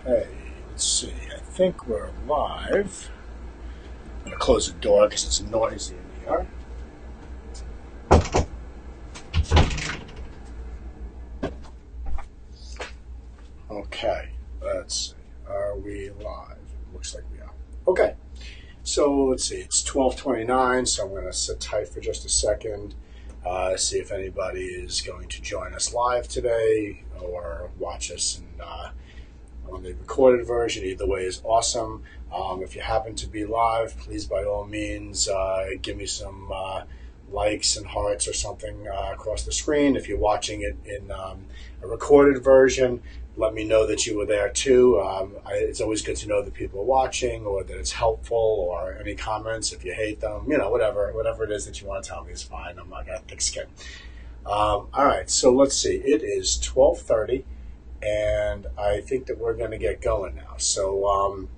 Okay, let's see. I think we're live. I'm going to close the door because it's noisy in here. Okay, let's see. Are we live? It looks like we are. Okay, so let's see. It's 12:29, so I'm going to sit tight for just a second. See if anybody is going to join us live today or watch us on the recorded version. Either way is awesome. If you happen to be live, please by all means give me some likes and hearts or something across the screen. If you're watching it in a recorded version, let me know that you were there too. It's always good to know that people are watching or that it's helpful, or any comments if you hate them, whatever it is that you want to tell me is fine. I'm not got thick skin. All right, so let's see. It is 12:30. And I think that we're going to get going now. So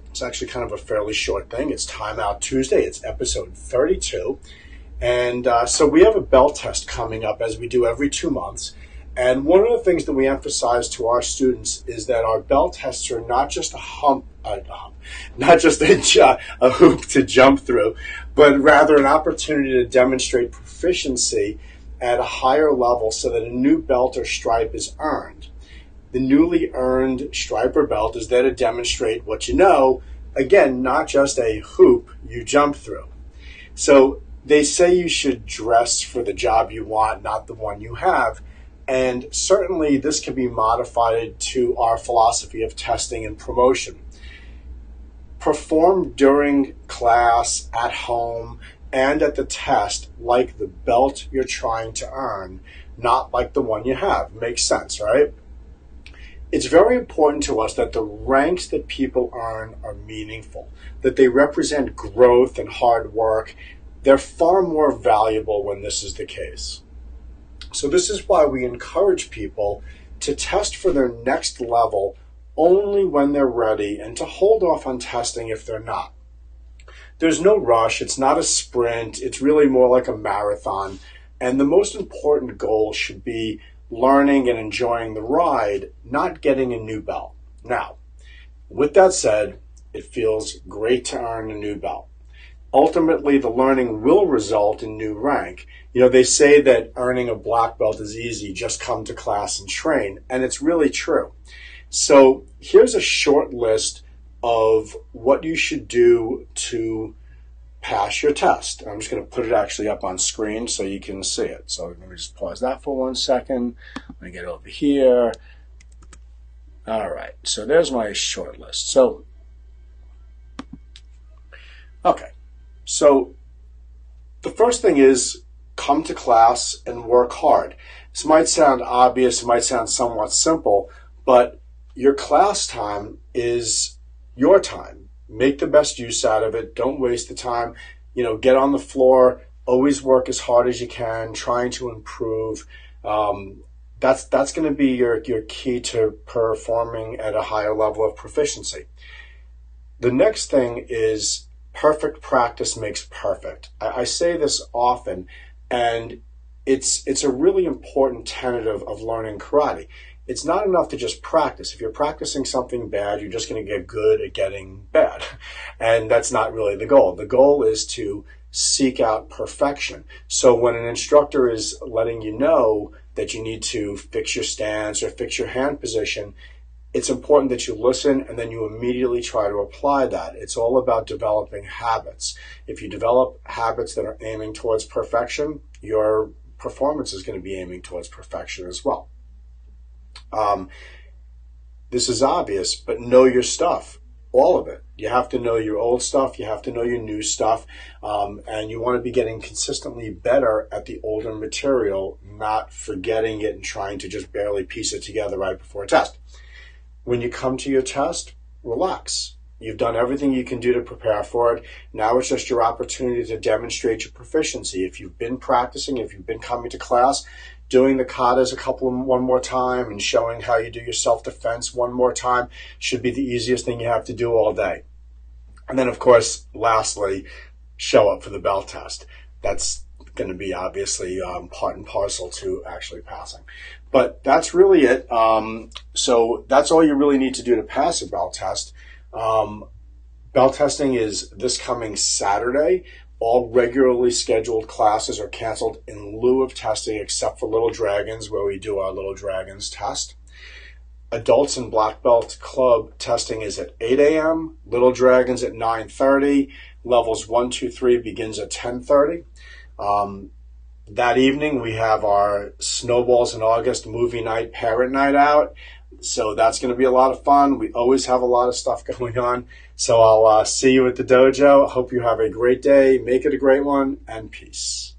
it's actually kind of a fairly short thing. It's Time Out Tuesday. It's episode 32. And so we have a bell test coming up, as we do every 2 months. And one of the things that we emphasize to our students is that our bell tests are not just not just a hoop to jump through, but rather an opportunity to demonstrate proficiency at a higher level so that a new belt or stripe is earned. The newly earned stripe or belt is there to demonstrate what you know. Again, not just a hoop you jump through. So they say you should dress for the job you want, not the one you have. And certainly this can be modified to our philosophy of testing and promotion. Perform during class, at home, and at the test like the belt you're trying to earn, not like the one you have. Makes sense, right? It's very important to us that the ranks that people earn are meaningful, that they represent growth and hard work. They're far more valuable when this is the case. So this is why we encourage people to test for their next level only when they're ready, and to hold off on testing if they're not. There's no rush. It's not a sprint. It's really more like a marathon. And the most important goal should be learning and enjoying the ride, not getting a new belt. Now, with that said, it feels great to earn a new belt. Ultimately, the learning will result in new rank. They say that earning a black belt is easy, just come to class and train, and it's really true. So here's a short list of what you should do to pass your test. I'm just going to put it actually up on screen so you can see it. So let me just pause that for 1 second. Let me get over here. All right, so there's my short list. So, okay, so the first thing is come to class and work hard. This might sound obvious, it might sound somewhat simple, but your class time is your time. Make the best use out of it. Don't waste the time. Get on the floor. Always work as hard as you can, trying to improve. That's going to be your key to performing at a higher level of proficiency. The next thing is perfect practice makes perfect. I say this often, and it's a really important tenet of learning karate. It's not enough to just practice. If you're practicing something bad, you're just going to get good at getting bad. And that's not really the goal. The goal is to seek out perfection. So when an instructor is letting you know that you need to fix your stance or fix your hand position, it's important that you listen and then you immediately try to apply that. It's all about developing habits. If you develop habits that are aiming towards perfection, your performance is going to be aiming towards perfection as well. This is obvious, but know your stuff, all of it. You have to know your old stuff, you have to know your new stuff, and you want to be getting consistently better at the older material, not forgetting it and trying to just barely piece it together right before a test. When you come to your test, relax. You've done everything you can do to prepare for it. Now it's just your opportunity to demonstrate your proficiency. If you've been practicing, if you've been coming to class, doing the katas one more time and showing how you do your self-defense one more time should be the easiest thing you have to do all day. And then, of course, lastly, show up for the bell test. That's going to be obviously part and parcel to actually passing. But that's really it. So that's all you really need to do to pass a bell test. Bell testing is this coming Saturday. All regularly scheduled classes are canceled in lieu of testing, except for Little Dragons, where we do our Little Dragons test. Adults and Black Belt Club testing is at 8 a.m., Little Dragons at 9:30, levels 1, 2, 3 begins at 10:30. That evening, we have our Snowballs in August movie night, parent night out. So that's going to be a lot of fun. We always have a lot of stuff going on. So I'll see you at the dojo. Hope you have a great day. Make it a great one, and peace.